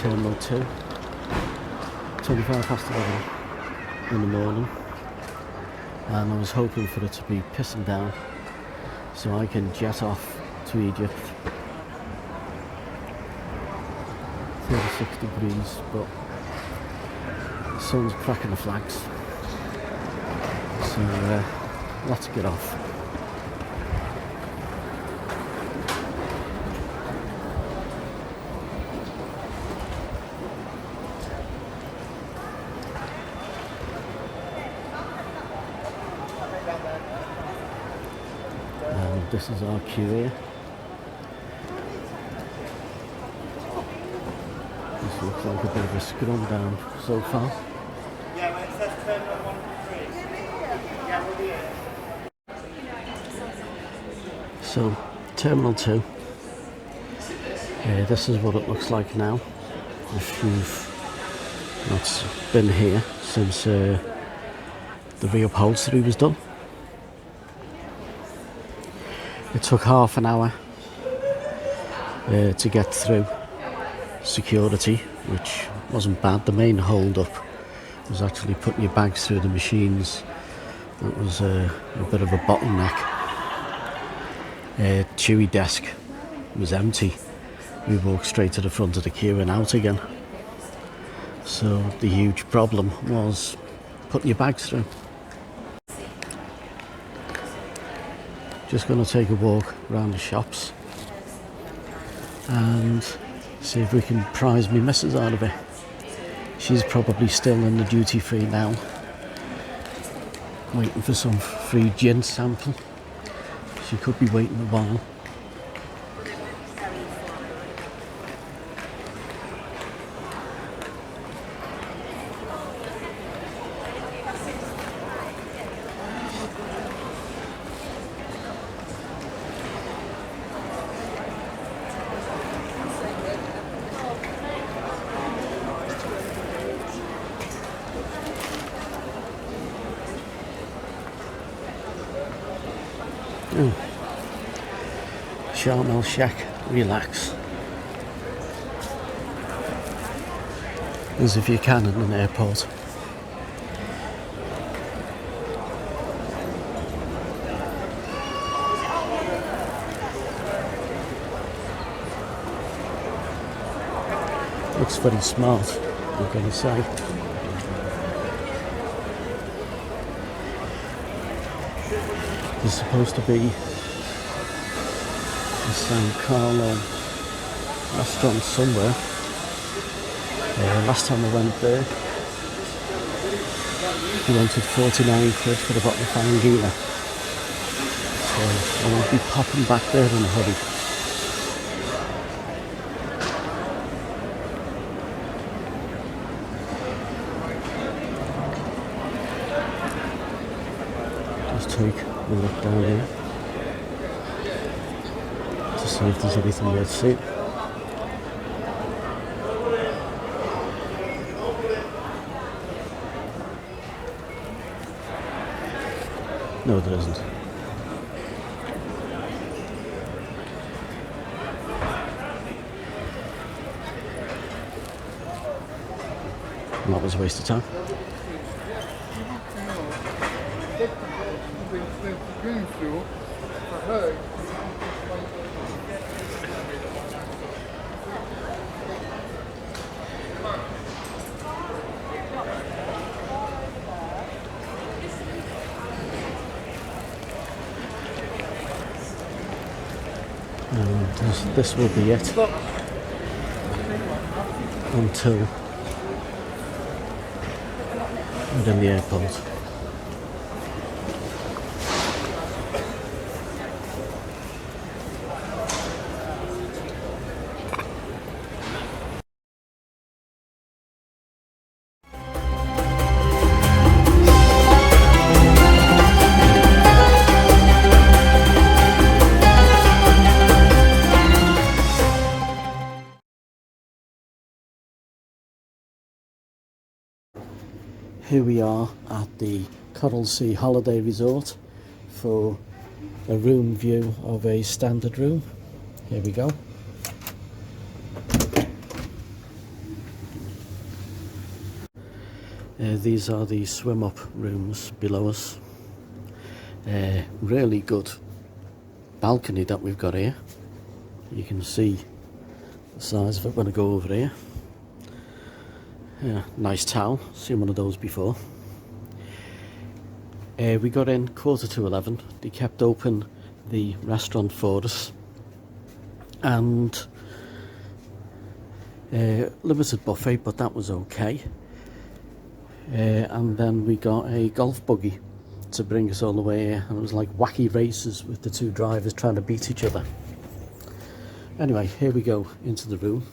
Terminal 2, 25 past 11 in the morning, and I was hoping for it to be pissing down so I can jet off to Egypt. 36 degrees, but the sun's cracking the flags, so let's get off. And this is our queue here. This looks like a bit of a scrum down so far. Yeah, when it says terminal 1 to 3. So, Terminal 2. This is what it looks like now. If you've not been here since the reupholstery was done. It took half an hour to get through security, which wasn't bad. The main hold up was actually putting your bags through the machines. That was a bit of a bottleneck. Chewy desk was empty. We walked straight to the front of the queue and out again. So the huge problem was putting your bags through. Just going to take a walk around the shops and see if we can prize me missus out of it. She's probably still in the duty free now, waiting for some free gin sample. She could be waiting a while. Sharm el Sheikh, relax. As if you can in an airport. Looks very smart, I'm going to say. There's supposed to be a San Carlo restaurant somewhere. Last time I went there, we wanted 49 quid for the bottle of Fangina. So I won't be popping back there in a hurry. Just take a look down here to see if there's anything worth seeing. No, there isn't. And that was a waste of time. And this will be it until we're in the airport. Here we are at the Coral Sea Holiday Resort for a room view of a standard room. Here we go. These are the swim up rooms below us. Really good balcony that we've got here. You can see the size of it when I go over here. Yeah, nice towel, seen one of those before. We got in 11:15. They kept open the restaurant for us, and limited buffet, but that was okay. And then we got a golf buggy to bring us all the way here, and it was like wacky races with the two drivers trying to beat each other. Anyway, here we go into the room.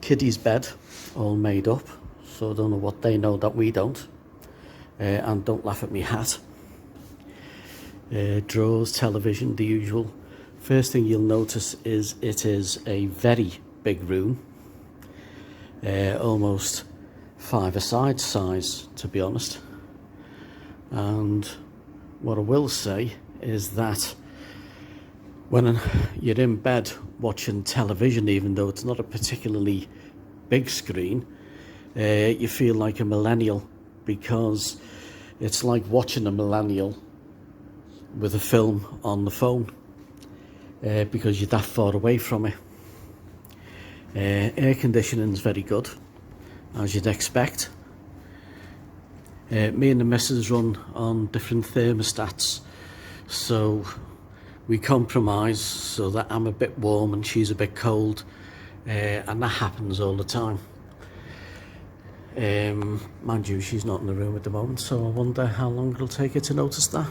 Kiddie's bed, all made up, so I don't know what they know that we don't. And don't laugh at me hat. Drawers, television, the usual. First thing you'll notice is it is a very big room. Almost 5-a-side size, to be honest. And what I will say is that when you're in bed watching television, even though it's not a particularly big screen, you feel like a millennial, because it's like watching a millennial with a film on the phone, because you're that far away from it. Air conditioning is very good, as you'd expect. Me and the missus run on different thermostats, so we compromise so that I'm a bit warm and she's a bit cold, and that happens all the time. Mind you, she's not in the room at the moment, so I wonder how long it'll take her to notice that.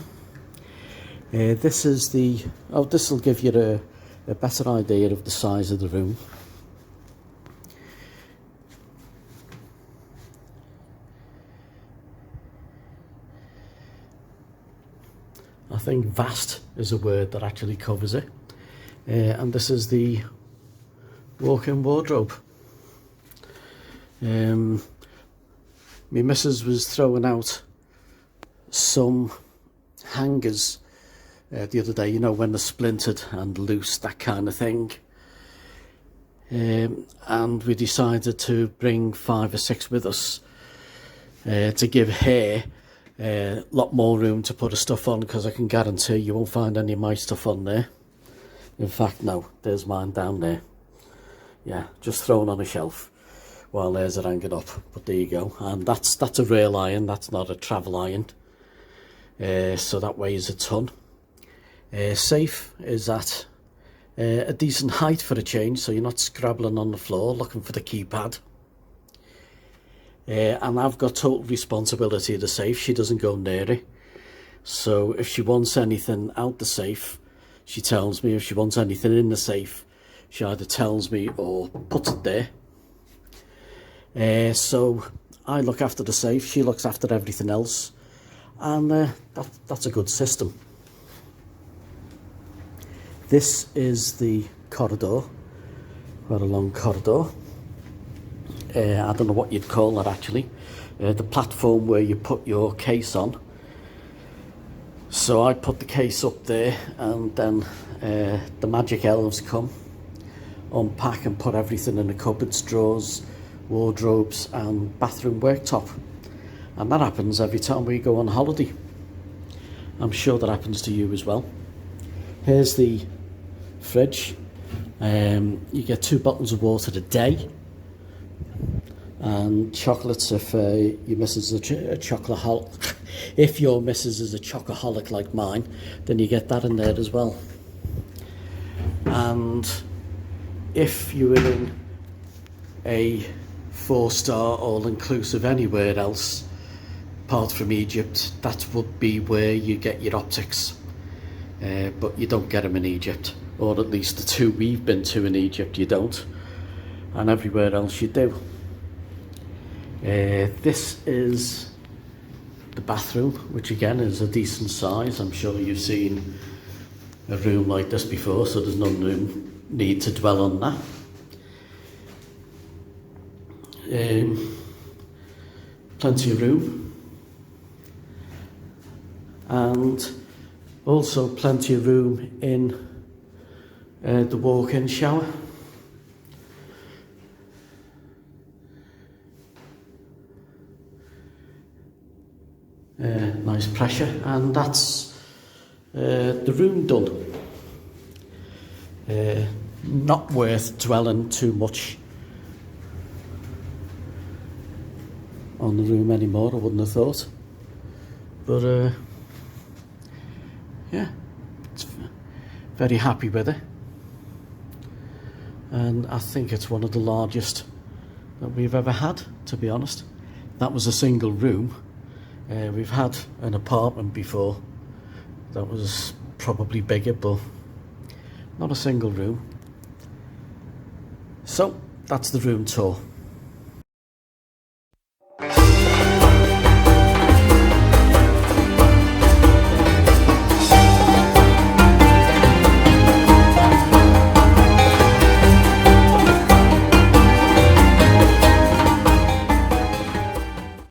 This is the... oh, this will give you a better idea of the size of the room. I think vast is a word that actually covers it. And this is the walk-in wardrobe. My missus was throwing out some hangers the other day, you know, when they're splintered and loose, that kind of thing. And we decided to bring 5 or 6 with us to give her a lot more room to put her stuff on, because I can guarantee you won't find any of my stuff on there. In fact, no, there's mine down there. Yeah, just thrown on a shelf while theirs are hanging up. But there you go. And that's a real iron, that's not a travel iron. So that weighs a ton. Safe is at a decent height for a change, so you're not scrabbling on the floor looking for the keypad. And I've got total responsibility of the safe. She doesn't go near it. So if she wants anything out the safe, she tells me. If she wants anything in the safe, she either tells me or puts it there. So I look after the safe, she looks after everything else, and that's a good system. This is the corridor, quite a long corridor. I don't know what you'd call that actually. The platform where you put your case on. So I put the case up there, and then the magic elves come, unpack and put everything in the cupboards, drawers, wardrobes and bathroom worktop. And that happens every time we go on holiday. I'm sure that happens to you as well. Here's the fridge. You get 2 bottles of water a day, and chocolates if your missus is a chocoholic. If your missus is a chocoholic like mine, then you get that in there as well. And if you were in a 4-star all-inclusive anywhere else apart from Egypt, that would be where you get your optics. But you don't get them in Egypt, or at least the 2 we've been to in Egypt you don't, and everywhere else you do. This is the bathroom, which again is a decent size. I'm sure you've seen a room like this before, so there's no need to dwell on that. Plenty of room, and also plenty of room in the walk-in shower. nice pressure, and that's the room done. Not worth dwelling too much on the room anymore, I wouldn't have thought. But yeah, it's very happy with it. And I think it's one of the largest that we've ever had, to be honest. That was a single room. We've had an apartment before that was probably bigger, but not a single room. So that's the room tour.